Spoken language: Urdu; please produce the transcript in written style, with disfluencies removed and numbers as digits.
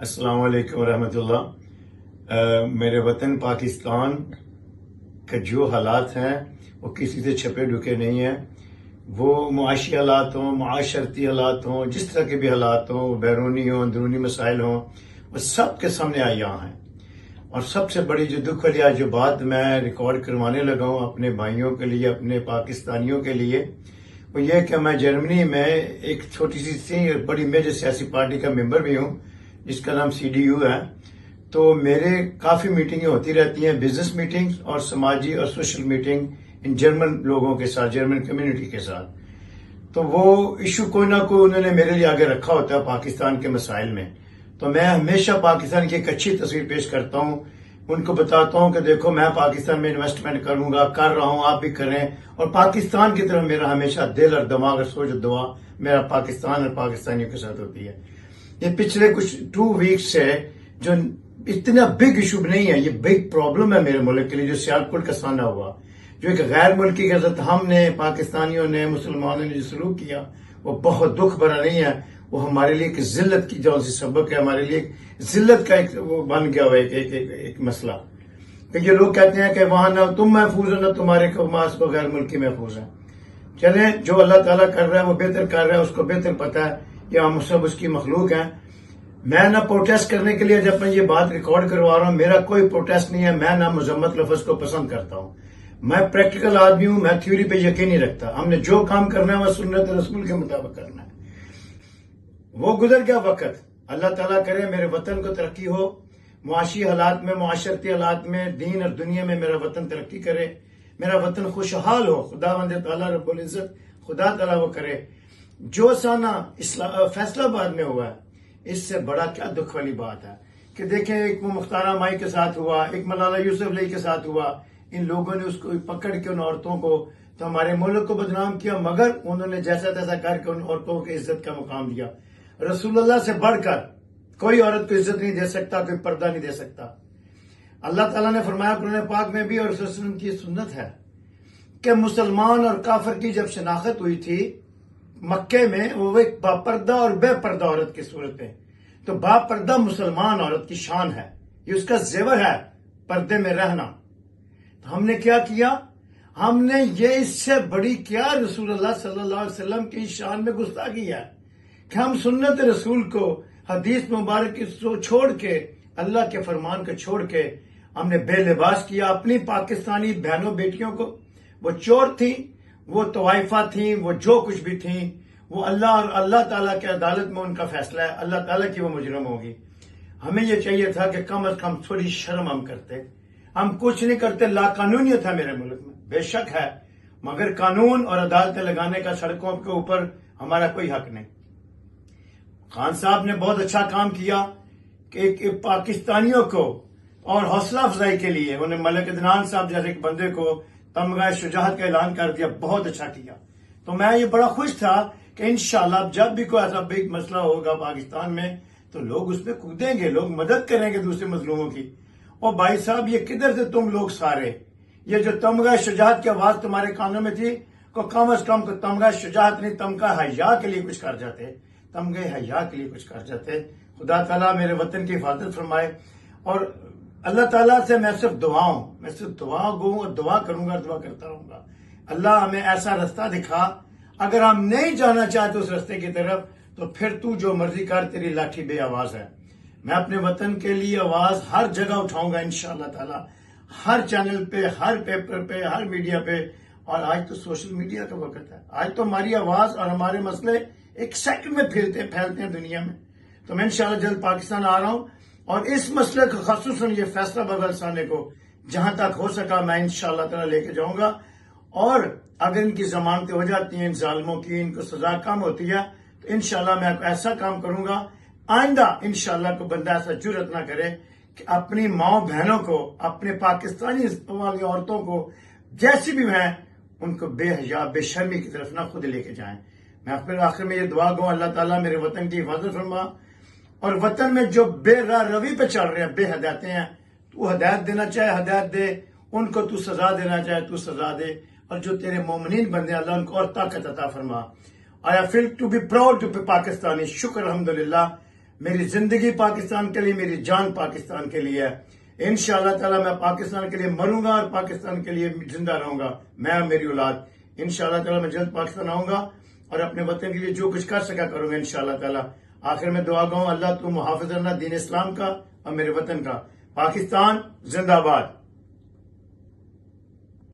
السلام علیکم ورحمۃ اللہ۔ میرے وطن پاکستان کے جو حالات ہیں وہ کسی سے چھپے ڈھکے نہیں ہیں۔ وہ معاشی حالات ہوں، معاشرتی حالات ہوں، جس طرح کے بھی حالات ہوں، بیرونی ہوں، اندرونی مسائل ہوں، وہ سب کے سامنے آیا ہیں۔ اور سب سے بڑی جو دکھ والی آج جو بات میں ریکارڈ کروانے لگا ہوں اپنے بھائیوں کے لیے، اپنے پاکستانیوں کے لیے، وہ یہ کہ میں جرمنی میں ایک چھوٹی سی بڑی میجر سیاسی پارٹی کا ممبر بھی ہوں جس کا نام CDU ہے۔ تو میرے کافی میٹنگیں ہوتی رہتی ہیں، بزنس میٹنگ اور سماجی اور سوشل میٹنگ ان جرمن لوگوں کے ساتھ، جرمن کمیونٹی کے ساتھ۔ تو وہ ایشو کوئی نہ کوئی انہوں نے میرے لیے آگے رکھا ہوتا ہے پاکستان کے مسائل میں۔ تو میں ہمیشہ پاکستان کی ایک اچھی تصویر پیش کرتا ہوں، ان کو بتاتا ہوں کہ دیکھو میں پاکستان میں انویسٹمنٹ کروں گا، کر رہا ہوں، آپ بھی کریں۔ اور پاکستان کی طرف میرا ہمیشہ دل اور دماغ اور سوچ اور دعا میرا پاکستان اور پاکستانیوں کے ساتھ ہوتی ہے۔ یہ پچھلے کچھ 2 ویکس سے جو اتنا بگ ایشو نہیں ہے، یہ بگ پرابلم ہے میرے ملک کے لیے، جو سیالکوٹ کا سامنا ہوا، جو ایک غیر ملکی کے ساتھ ہم نے پاکستانیوں نے مسلمانوں نے جو سلوک کیا وہ بہت دکھ بھرا نہیں ہے۔ وہ ہمارے لیے ایک ذلت کی جو سی سبق ہے، ہمارے لیے ایک ذلت کا ایک وہ بن گیا ہوا ایک مسئلہ کہ یہ لوگ کہتے ہیں کہ وہاں نہ تم محفوظ ہو نہ تمہارے قوماس کو غیر ملکی محفوظ ہے۔ چلیں، جو اللہ تعالیٰ کر رہا ہے وہ بہتر کر رہا ہے، اس کو بہتر پتا ہے، یہ ہم سب اس کی مخلوق ہیں۔ میں نہ پروٹیسٹ کرنے کے لیے جب میں یہ بات ریکارڈ کروا رہا ہوں، میرا کوئی پروٹیسٹ نہیں ہے، میں نہ مذمت لفظ کو پسند کرتا ہوں۔ میں پریکٹیکل آدمی ہوں، میں تھیوری پہ یقین نہیں رکھتا۔ ہم نے جو کام کرنا ہے وہ سنت رسول کے مطابق کرنا ہے۔ وہ گزر گیا وقت، اللہ تعالیٰ کرے میرے وطن کو ترقی ہو، معاشی حالات میں، معاشرتی حالات میں، دین اور دنیا میں میرا وطن ترقی کرے، میرا وطن خوشحال ہو۔ خدا بند تعالیٰ رب العزت خدا تعالیٰ وہ کرے۔ جو سانہ فیصلہ آباد میں ہوا ہے، اس سے بڑا کیا دکھ والی بات ہے کہ دیکھیں، ایک وہ مختارہ مائی کے ساتھ ہوا، ایک ملالہ یوسف علی کے ساتھ ہوا۔ ان لوگوں نے اس کو پکڑ کے ان عورتوں کو تو ہمارے ملک کو بدنام کیا، مگر انہوں نے جیسا تیسا کر کے ان عورتوں کو عزت کا مقام دیا۔ رسول اللہ سے بڑھ کر کوئی عورت کو عزت نہیں دے سکتا، کوئی پردہ نہیں دے سکتا۔ اللہ تعالیٰ نے فرمایا قرآن پاک میں بھی، اور رسول اللہ کی سنت ہے کہ مسلمان اور کافر کی جب شناخت ہوئی تھی مکے میں، وہ ایک باپردہ اور بے پردہ عورت کی صورت ہے۔ تو باپردہ مسلمان عورت کی شان ہے، یہ اس کا زیور ہے، پردے میں رہنا۔ تو ہم نے کیا کیا؟ ہم نے یہ اس سے بڑی کیا رسول اللہ صلی اللہ علیہ وسلم کی شان میں گستاخی ہے کہ ہم سنت رسول کو، حدیث مبارک کو چھوڑ کے، اللہ کے فرمان کو چھوڑ کے ہم نے بے لباس کیا اپنی پاکستانی بہنوں بیٹیوں کو۔ وہ چور تھیں، وہ طوائفہ تھیں، وہ جو کچھ بھی تھیں، وہ اللہ اور اللہ تعالیٰ کے عدالت میں ان کا فیصلہ ہے، اللہ تعالیٰ کی وہ مجرم ہوگی۔ ہمیں یہ چاہیے تھا کہ کم از کم تھوڑی شرم ہم کرتے۔ ہم کچھ نہیں کرتے، لا قانونیت ہے میرے ملک میں، بے شک ہے، مگر قانون اور عدالتیں لگانے کا سڑکوں کے اوپر ہمارا کوئی حق نہیں۔ خان صاحب نے بہت اچھا کام کیا کہ پاکستانیوں کو اور حوصلہ افزائی کے لیے انہیں ملک عدنان صاحب جیسے ایک بندے کو تمغہ شجاعت کا اعلان کر دیا، بہت اچھا کیا۔ تو میں یہ بڑا خوش تھا کہ انشاءاللہ جب بھی کوئی ایسا بگ مسئلہ ہوگا پاکستان میں تو لوگ اس پہ کودیں گے، لوگ مدد کریں گے دوسرے مظلوموں کی۔ اور بھائی صاحب، یہ کدھر سے تم لوگ سارے، یہ جو تمغہ شجاعت کی آواز تمہارے کانوں میں تھی، کو کم از کم کو تمغہ شجاعت نہیں، تمغہ حیا کے لیے کچھ کر جاتے، تمغہ حیا کے لیے کچھ کر جاتے۔ خدا تعالیٰ میرے وطن کی حفاظت فرمائے۔ اور اللہ تعالیٰ سے میں صرف دعا گوں اور دعا کروں گا، دعا کرتا رہوں گا، اللہ ہمیں ایسا رستہ دکھا۔ اگر ہم نہیں جانا چاہتے اس رستے کی طرف تو پھر تو جو مرضی کر، تیری لاٹھی بے آواز ہے۔ میں اپنے وطن کے لیے آواز ہر جگہ اٹھاؤں گا انشاءاللہ تعالیٰ، ہر چینل پہ، ہر پیپر پہ، ہر میڈیا پہ۔ اور آج تو سوشل میڈیا کا وقت ہے، آج تو ہماری آواز اور ہمارے مسئلے ایک سیکنڈ میں پھیلتے ہیں دنیا میں۔ تو میں انشاءاللہ جلد پاکستان آ رہا ہوں، اور اس مسئلے کو خصوصاً یہ فیصلہ بدلسانے کو جہاں تک ہو سکا میں انشاءاللہ تعالیٰ لے کے جاؤں گا۔ اور اگر ان کی ضمانتیں ہو جاتی ہیں، ان ظالموں کی، ان کو سزا کم ہوتی ہے، تو انشاءاللہ میں ایسا کام کروں گا آئندہ انشاءاللہ کو بندہ ایسا جرأت نہ کرے کہ اپنی ماں بہنوں کو، اپنے پاکستانی والی عورتوں کو جیسی بھی ہیں ان کو بے حیا بے شرمی کی طرف نہ خود لے کے جائیں۔ میں پھر آخر میں یہ دعا گوں، اللہ تعالیٰ میرے وطن کی حفاظت فرما، اور وطن میں جو بے راہ روی پہ چل رہے ہیں، بے ہدایتیں ہیں، تو ہدایت دینا چاہے ہدایت دے، ان کو تو سزا دینا چاہے تو سزا دے، اور جو تیرے مومنین بندے اللہ ان کو اور طاقت عطا فرما۔ I feel to be proud to be Pakistani. شکر الحمدللہ، میری زندگی پاکستان کے لیے، میری جان پاکستان کے لیے ہے. انشاءاللہ تعالی میں پاکستان کے لیے مروں گا اور پاکستان کے لیے زندہ رہوں گا، میں اور میری اولاد. انشاءاللہ تعالی میں جلد پاکستان آؤں گا اور اپنے وطن کے لیے جو کچھ کر سکا کروں گا انشاءاللہ تعالی. آخر میں دعا گاؤں، اللہ تو محافظ اللہ دین اسلام کا اور میرے وطن کا. پاکستان زندہ باد.